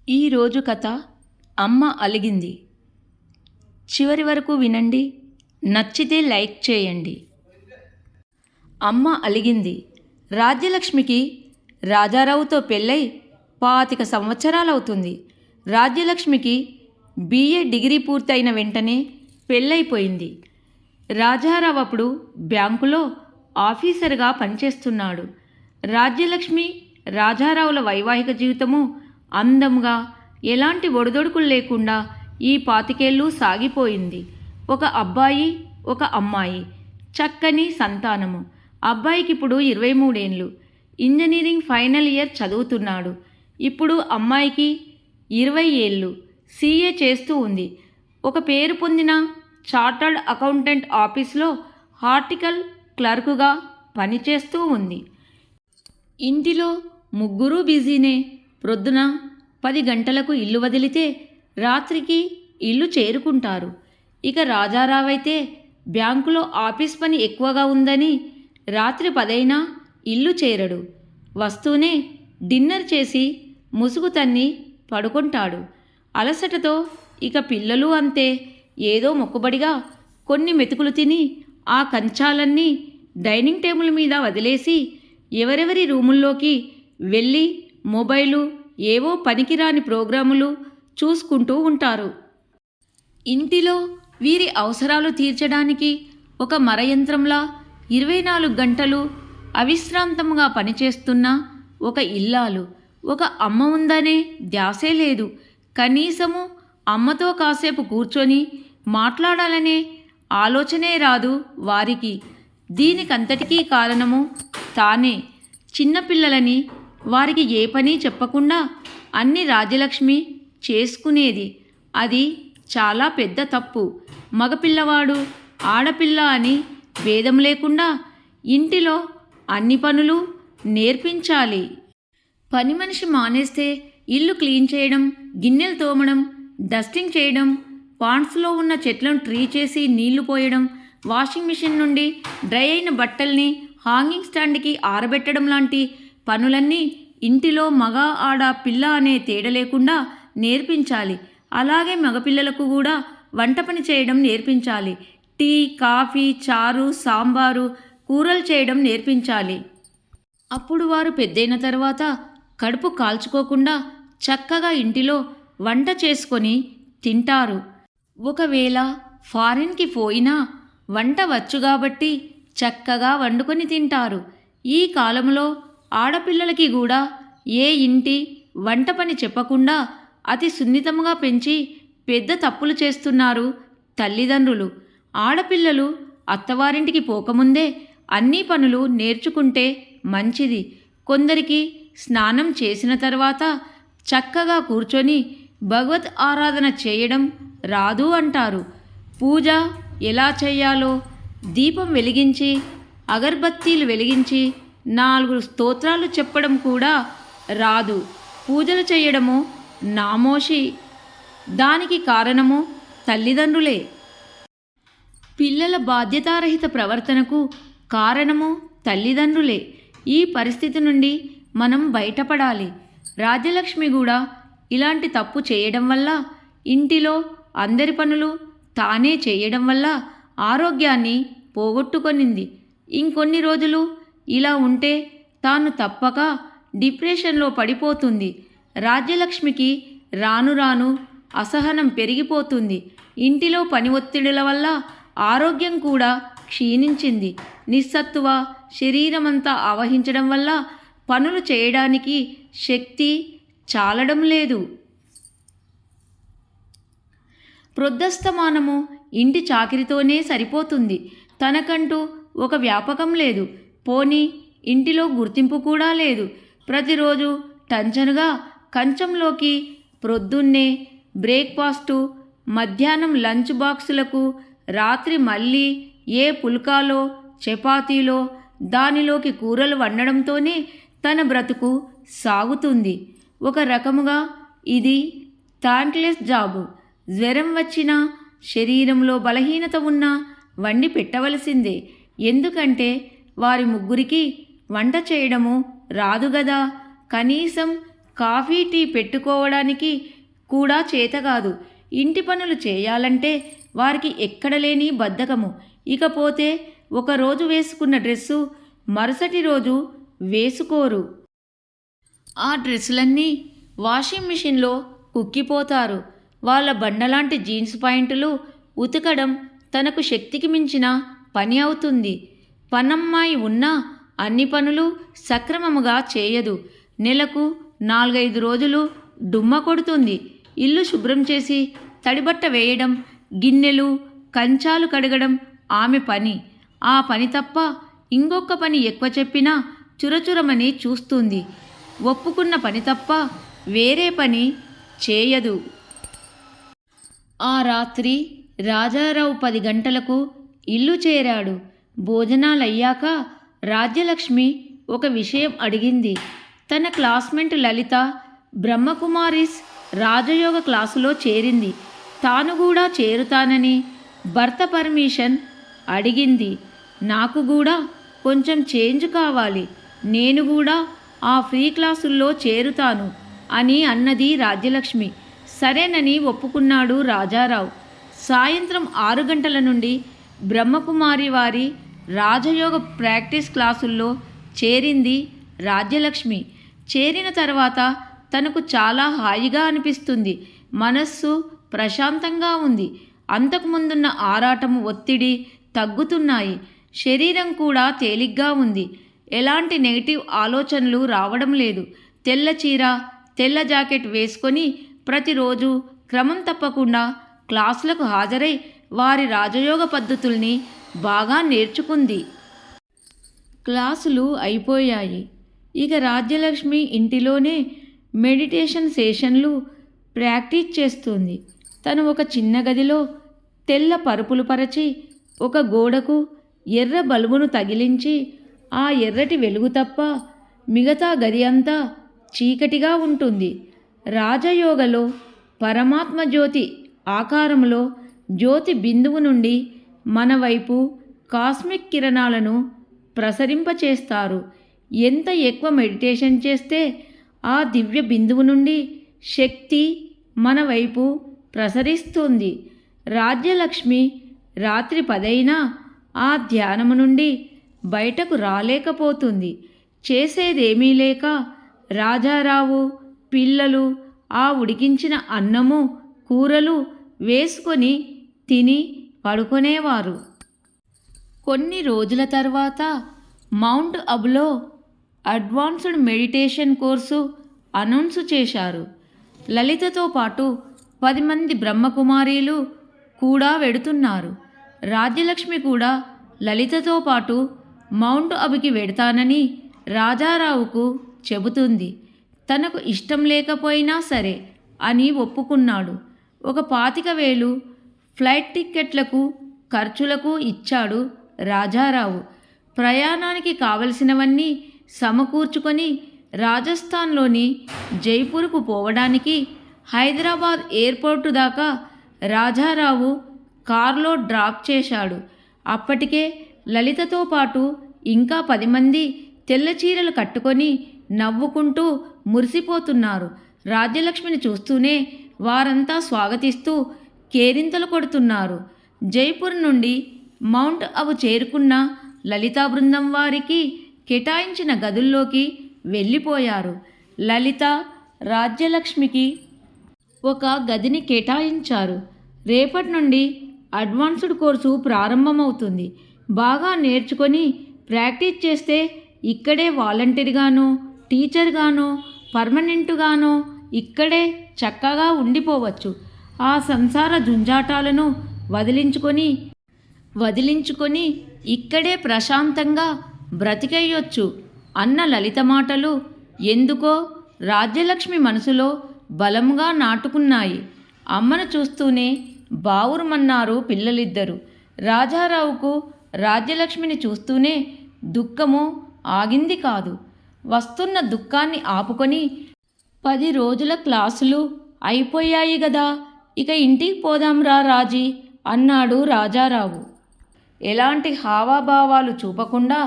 ఈరోజు కథ అమ్మ అలిగింది. చివరి వరకు వినండి. నచ్చితే లైక్ చేయండి. అమ్మ అలిగింది. రాజ్యలక్ష్మికి రాజారావుతో పెళ్ళై 25 సంవత్సరాలవుతుంది. రాజ్యలక్ష్మికి BA డిగ్రీ పూర్తయిన వెంటనే పెళ్ళైపోయింది. రాజారావు అప్పుడు బ్యాంకులో ఆఫీసర్గా పనిచేస్తున్నాడు. రాజ్యలక్ష్మి రాజారావుల వైవాహిక జీవితము అందంగా, ఎలాంటి ఒడిదొడుకులు లేకుండా ఈ 25 ఏళ్ళు సాగిపోయింది. ఒక అబ్బాయి, ఒక అమ్మాయి, చక్కని సంతానము. అబ్బాయికి ఇప్పుడు 23 ఏళ్ళు. ఇంజనీరింగ్ ఫైనల్ ఇయర్ చదువుతున్నాడు. ఇప్పుడు అమ్మాయికి 20 ఏళ్ళు. CA చేస్తూ ఉంది. ఒక పేరు పొందిన చార్టర్డ్ అకౌంటెంట్ ఆఫీస్లో హార్టికల్ క్లర్కుగా పనిచేస్తూ ఉంది. ఇంటిలో ముగ్గురు బిజీనే. ప్రొద్దున 10 గంటలకు ఇల్లు వదిలితే రాత్రికి ఇల్లు చేరుకుంటారు. ఇక రాజారావైతే బ్యాంకులో ఆఫీస్ పని ఎక్కువగా ఉందని రాత్రి 10 అయినా ఇల్లు చేరడు. వస్తూనే డిన్నర్ చేసి ముసుగు తన్ని పడుకుంటాడు. అలసటతో ఇక పిల్లలు అంతే. ఏదో మొక్కుబడిగా కొన్ని మెతుకులు తిని ఆ కంచాలన్నీ డైనింగ్ టేబుల్ మీద వదిలేసి ఎవరెవరి రూముల్లోకి వెళ్ళి మొబైలు, ఏవో పనికిరాని ప్రోగ్రాములు చూసుకుంటూ ఉంటారు. ఇంటిలో వీరి అవసరాలు తీర్చడానికి ఒక మరయంత్రంలా 24 గంటలు అవిశ్రాంతంగా పనిచేస్తున్న ఒక ఇల్లాలు, ఒక అమ్మ ఉందనే ధ్యాసే లేదు. కనీసము అమ్మతో కాసేపు కూర్చొని మాట్లాడాలనే ఆలోచనే రాదు వారికి. దీనికంతటికీ కారణము తానే. చిన్నపిల్లలని వారికి ఏ పని చెప్పకుండా అన్ని రాజ్యలక్ష్మి చేసుకునేది. అది చాలా పెద్ద తప్పు. మగపిల్లవాడు, ఆడపిల్ల అని భేదం లేకుండా ఇంటిలో అన్ని పనులు నేర్పించాలి. పని మనిషి మానేస్తే ఇల్లు క్లీన్ చేయడం, గిన్నెలు తోమడం, డస్టింగ్ చేయడం, పాండ్స్లో ఉన్న చెట్లను ట్రీ చేసి నీళ్లు పోయడం, వాషింగ్ మిషన్ నుండి డ్రై అయిన బట్టల్ని హాంగింగ్ స్టాండ్కి ఆరబెట్టడం లాంటి పనులన్నీ ఇంటిలో మగ, ఆడ, పిల్ల అనే తేడా లేకుండా నేర్పించాలి. అలాగే మగపిల్లలకు కూడా వంట పని చేయడం నేర్పించాలి. టీ, కాఫీ, చారు, సాంబారు, కూరలు చేయడం నేర్పించాలి. అప్పుడు వారు పెద్దయిన తర్వాత కడుపు కాల్చుకోకుండా చక్కగా ఇంటిలో వంట చేసుకొని తింటారు. ఒకవేళ ఫారిన్కి పోయినా వంట వచ్చు కాబట్టి చక్కగా వండుకొని తింటారు. ఈ కాలంలో ఆడపిల్లలకి కూడా ఏ ఇంటి వంట పని చెప్పకుండా అతి సున్నితంగా పెంచి పెద్ద తప్పులు చేస్తున్నారు తల్లిదండ్రులు. ఆడపిల్లలు అత్తవారింటికి పోకముందే అన్ని పనులు నేర్చుకుంటే మంచిది. కొందరికి స్నానం చేసిన తర్వాత చక్కగా కూర్చొని భగవత్ ఆరాధన చేయడం రాదు అంటారు. పూజ ఎలా చేయాలో దీపం వెలిగించి, అగర్బత్తీలు వెలిగించి 4 స్తోత్రాలు చెప్పడం కూడా రాదు. పూజలు చేయడము నామోషి. దానికి కారణము తల్లిదండ్రులే. పిల్లల బాధ్యతారహిత ప్రవర్తనకు కారణము తల్లిదండ్రులే. ఈ పరిస్థితి నుండి మనం బయటపడాలి. రాజ్యలక్ష్మి కూడా ఇలాంటి తప్పు చేయడం వల్ల, ఇంటిలో అందరి పనులు తానే చేయడం వల్ల ఆరోగ్యాన్ని పోగొట్టుకొనింది. ఇంకొన్ని రోజులు ఇలా ఉంటే తాను తప్పక డిప్రెషన్లో పడిపోతుంది. రాజ్యలక్ష్మికి రాను రాను అసహనం పెరిగిపోతుంది. ఇంటిలో పని ఒత్తిడుల వల్ల ఆరోగ్యం కూడా క్షీణించింది. నిస్సత్తువ శరీరమంతా ఆవహించడం వల్ల పనులు చేయడానికి శక్తి చాలడం లేదు. ప్రొద్దస్తమానము ఇంటి చాకిరితోనే సరిపోతుంది. తనకంటూ ఒక వ్యాపకం లేదు. పోనీ ఇంటిలో గుర్తింపు కూడా లేదు. ప్రతిరోజు టంచనుగా కంచంలోకి ప్రొద్దున్నే బ్రేక్ఫాస్టు, మధ్యాహ్నం లంచ్ బాక్సులకు, రాత్రి మళ్ళీ ఏ పుల్కాలో, చపాతీలో దానిలోకి కూరలు వండడంతోనే తన బ్రతుకు సాగుతుంది. ఒక రకముగా ఇది థాంక్లెస్ జాబు. జ్వరం వచ్చినా, శరీరంలో బలహీనత ఉన్నా వండి పెట్టవలసిందే. ఎందుకంటే వారి ముగ్గురికి వంట చేయడము రాదు గదా. కనీసం కాఫీ టీ పెట్టుకోవడానికి కూడా చేతకాదు. ఇంటి పనులు చేయాలంటే వారికి ఎక్కడలేని బద్ధకము. ఇకపోతే ఒకరోజు వేసుకున్న డ్రెస్సు మరుసటి రోజు వేసుకోరు. ఆ డ్రెస్సులన్నీ వాషింగ్ మిషన్లో కుక్కిపోతారు. వాళ్ళ బండలాంటి జీన్స్ ప్యాంటులు ఉతకడం తనకు శక్తికి మించిన పని అవుతుంది. పనమ్మాయి ఉన్నా అన్ని పనులు సక్రమముగా చేయదు. నెలకు 4-5 రోజులు డుమ్మ కొడుతుంది. ఇల్లు శుభ్రం చేసి తడిబట్ట వేయడం, గిన్నెలు కంచాలు కడగడం ఆమె పని. ఆ పని తప్ప ఇంకొక పని ఎక్కువ చెప్పినా చురచురమని చూస్తుంది. ఒప్పుకున్న పని తప్ప వేరే పని చేయదు. ఆ రాత్రి రాజారావు 10 గంటలకు ఇల్లు చేరాడు. భోజనాలయ్యాక రాజ్యలక్ష్మి ఒక విషయం అడిగింది. తన క్లాస్మేట్ లలిత బ్రహ్మకుమారిస్ రాజయోగ క్లాసులో చేరింది. తాను కూడా చేరుతానని భర్త పర్మిషన్ అడిగింది. నాకు కూడా కొంచెం చేంజ్ కావాలి, నేను కూడా ఆ ఫ్రీ క్లాసుల్లో చేరుతాను అని అన్నది రాజ్యలక్ష్మి. సరేనని ఒప్పుకున్నాడు రాజారావు. సాయంత్రం 6 గంటల నుండి బ్రహ్మకుమారి వారి రాజయోగ ప్రాక్టీస్ క్లాసుల్లో చేరింది రాజ్యలక్ష్మి. చేరిన తర్వాత తనకు చాలా హాయిగా అనిపిస్తుంది. మనస్సు ప్రశాంతంగా ఉంది. అంతకుముందున్న ఆరాటము, ఒత్తిడి తగ్గుతున్నాయి. శరీరం కూడా తేలిగ్గా ఉంది. ఎలాంటి నెగిటివ్ ఆలోచనలు రావడం లేదు. తెల్ల చీర, తెల్ల జాకెట్ వేసుకొని ప్రతిరోజు క్రమం తప్పకుండా క్లాసులకు హాజరై వారి రాజయోగ పద్ధతుల్ని బాగా నేర్చుకుంది. క్లాసులు అయిపోయాయి. ఇక రాజ్యలక్ష్మి ఇంటిలోనే మెడిటేషన్ సెషన్లు ప్రాక్టీస్ చేస్తుంది. తను ఒక చిన్న గదిలో తెల్ల పరుపులు పరచి ఒక గోడకు ఎర్ర బల్బును తగిలించి ఆ ఎర్రటి వెలుగు తప్ప మిగతా గది అంతా చీకటిగా ఉంటుంది. రాజయోగలో పరమాత్మ జ్యోతి ఆకారంలో జ్యోతి బిందువు నుండి మన వైపు కాస్మిక్ కిరణాలను ప్రసరింపచేస్తారు. ఎంత ఎక్కువ మెడిటేషన్ చేస్తే ఆ దివ్య బిందువు నుండి శక్తి మన వైపు ప్రసరిస్తుంది. రాజ్యలక్ష్మి రాత్రి 10 అయినా ఆ ధ్యానము నుండి బయటకు రాలేకపోతుంది. చేసేదేమీ లేక రాజారావు పిల్లలు ఆ ఉడికించిన అన్నము కూరలు వేసుకొని తిని పడుకునేవారు. కొన్ని రోజుల తర్వాత మౌంట్ అబులో అడ్వాన్స్డ్ మెడిటేషన్ కోర్సు అనౌన్స్ చేశారు. లలితతో పాటు 10 మంది బ్రహ్మకుమారీలు కూడా వెడుతున్నారు. రాజ్యలక్ష్మి కూడా లలితతో పాటు మౌంట్ అబుకి వెడతానని రాజారావుకు చెబుతుంది. తనకు ఇష్టం లేకపోయినా సరే అని ఒప్పుకున్నాడు. ఒక 25,000 ఫ్లైట్ టిక్కెట్లకు ఖర్చులకు ఇచ్చాడు రాజారావు. ప్రయాణానికి కావలసినవన్నీ సమకూర్చుకొని రాజస్థాన్లోని జైపూర్కు పోవడానికి హైదరాబాద్ ఎయిర్పోర్టు దాకా రాజారావు కారులో డ్రాప్ చేశాడు. అప్పటికే లలితతో పాటు ఇంకా 10 మంది తెల్ల చీరలు కట్టుకొని నవ్వుకుంటూ మురిసిపోతున్నారు. రాజ్యలక్ష్మిని చూస్తూనే వారంతా స్వాగతిస్తూ కేరింతలు కొడుతున్నారు. జైపూర్ నుండి మౌంట్ అబు చేరుకున్న లలితా బృందం వారికి కేటాయించిన గదుల్లోకి వెళ్ళిపోయారు. లలిత రాజ్యలక్ష్మికి ఒక గదిని కేటాయించారు. రేపటి నుండి అడ్వాన్స్డ్ కోర్సు ప్రారంభమవుతుంది. బాగా నేర్చుకొని ప్రాక్టీస్ చేస్తే ఇక్కడే వాలంటీర్గానో టీచర్గానో పర్మనెంటుగానో ఇక్కడే చక్కగా ఉండిపోవచ్చు. ఆ సంసార జుంజాటాలను వదిలించుకొని ఇక్కడే ప్రశాంతంగా బ్రతికేయొచ్చు అన్న లలిత మాటలు ఎందుకో రాజ్యలక్ష్మి మనసులో బలంగా నాటుకున్నాయి. అమ్మను చూస్తూనే బావురుమన్నారు పిల్లలిద్దరూ. రాజారావుకు రాజ్యలక్ష్మిని చూస్తూనే దుఃఖము ఆగింది కాదు. వస్తున్న దుఃఖాన్ని ఆపుకొని 10 రోజుల క్లాసులు అయిపోయాయి గదా, ఇక ఇంటికి పోదాంరా రాజీ అన్నాడు రాజారావు. ఎలాంటి హావాభావాలు చూపకుండా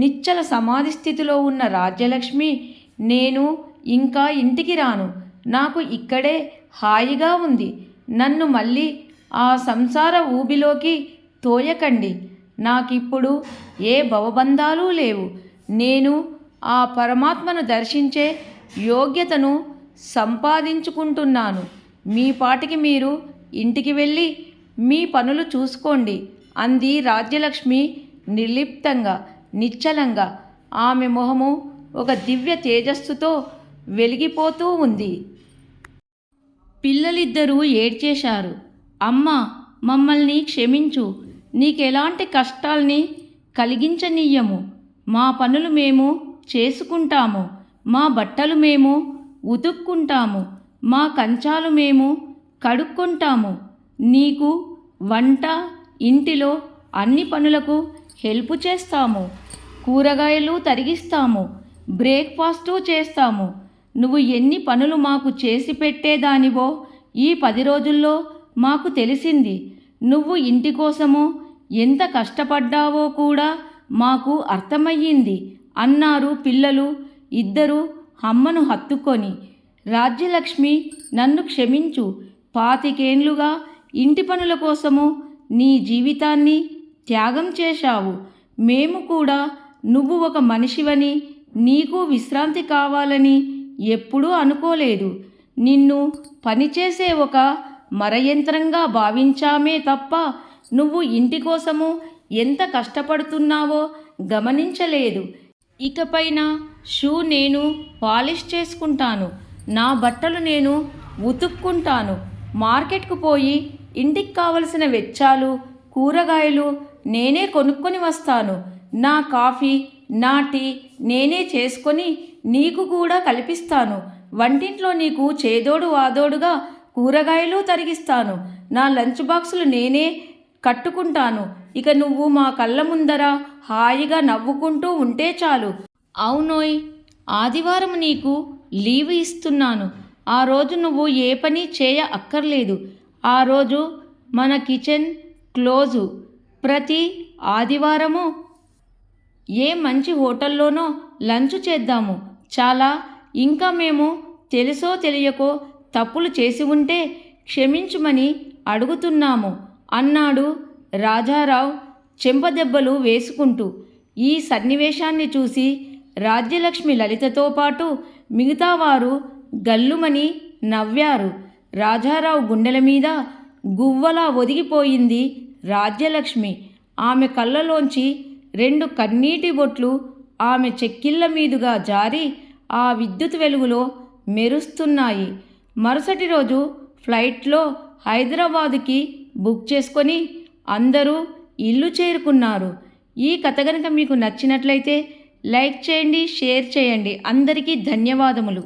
నిశ్చల సమాధి స్థితిలో ఉన్న రాజ్యలక్ష్మి నేను ఇంకా ఇంటికి రాను. నాకు ఇక్కడే హాయిగా ఉంది. నన్ను మళ్ళీ ఆ సంసార ఊబిలోకి తోయకండి. నాకిప్పుడు ఏ భవబంధాలు లేవు. నేను ఆ పరమాత్మను దర్శించే యోగ్యతను సంపాదించుకుంటున్నాను. మీ పాటికి మీరు ఇంటికి వెళ్ళి మీ పనులు చూసుకోండి అంది రాజ్యలక్ష్మి నిర్లిప్తంగా, నిశ్చలంగా. ఆమె మొహము ఒక దివ్య తేజస్సుతో వెలిగిపోతూ ఉంది. పిల్లలిద్దరూ ఏడ్చేశారు. అమ్మా, మమ్మల్ని క్షమించు. నీకెలాంటి కష్టాల్ని కలిగించనీయము. మా పనులు మేము చేసుకుంటాము. మా బట్టలు మేము ఉతుక్కుంటాము. మా కంచాలు మేము కడుక్కుంటాము. నీకు వంట, ఇంటిలో అన్ని పనులకు హెల్ప్ చేస్తాము. కూరగాయలు తరిగిస్తాము. బ్రేక్ఫాస్టు చేస్తాము. నువ్వు ఎన్ని పనులు మాకు చేసి పెట్టేదానివో ఈ 10 రోజుల్లో మాకు తెలిసింది. నువ్వు ఇంటి కోసము ఎంత కష్టపడ్డావో కూడా మాకు అర్థమయ్యింది అన్నారు పిల్లలు ఇద్దరు అమ్మను హత్తుకొని. రాజ్యలక్ష్మి, నన్ను క్షమించు. 25 ఏండ్లుగా ఇంటి పనుల కోసము నీ జీవితాన్ని త్యాగం చేశావు. మేము కూడా నువ్వు ఒక మనిషివని, నీకు విశ్రాంతి కావాలని ఎప్పుడూ అనుకోలేదు. నిన్ను పనిచేసే ఒక మరయంత్రంగా భావించామే తప్ప నువ్వు ఇంటి కోసము ఎంత కష్టపడుతున్నావో గమనించలేదు. ఇకపైన షూ నేను పాలిష్ చేసుకుంటాను. నా బట్టలు నేను ఉతుక్కుంటాను. మార్కెట్కు పోయి ఇంటికి కావలసిన వెచ్చాలు, కూరగాయలు నేనే కొనుక్కొని వస్తాను. నా కాఫీ, నా టీ నేనే చేసుకొని నీకు కూడా కల్పిస్తాను. వంటింట్లో నీకు చేదోడు వాదోడుగా కూరగాయలు తరిగిస్తాను. నా లంచ్ బాక్సులు నేనే కట్టుకుంటాను. ఇక నువ్వు మా కళ్ళ ముందర హాయిగా నవ్వుకుంటూ ఉంటే చాలు. అవునోయ్, ఆదివారం నీకు లీవ్ ఇస్తున్నాను. ఆ రోజు నువ్వు ఏ పని చేయ అక్కర్లేదు. ఆ రోజు మన కిచెన్ క్లోజు. ప్రతి ఆదివారము ఏ మంచి హోటల్లోనో లంచ్ చేద్దాము. చాలా. ఇంకా మేము తెలుసో తెలియకో తప్పులు చేసి ఉంటే క్షమించుమని అడుగుతున్నాము అన్నాడు రాజారావు చెంపదెబ్బలు వేసుకుంటూ. ఈ సన్నివేశాన్ని చూసి రాజ్యలక్ష్మి లలితతో పాటు మిగతా వారు గల్లుమని నవ్వారు. రాజారావు గుండెల మీద గువ్వలా ఒదిగిపోయింది రాజ్యలక్ష్మి. ఆమె కళ్ళలోంచి 2 కన్నీటి బొట్లు ఆమె చెక్కిళ్ళ మీదుగా జారి ఆ విద్యుత్ వెలుగులో మెరుస్తున్నాయి. మరుసటి రోజు ఫ్లైట్లో హైదరాబాదుకి బుక్ చేసుకొని అందరూ ఇల్లు చేరుకున్నారు. ఈ కథ కనుక మీకు నచ్చినట్లయితే లైక్ చేయండి, షేర్ చేయండి. అందరికీ ధన్యవాదములు.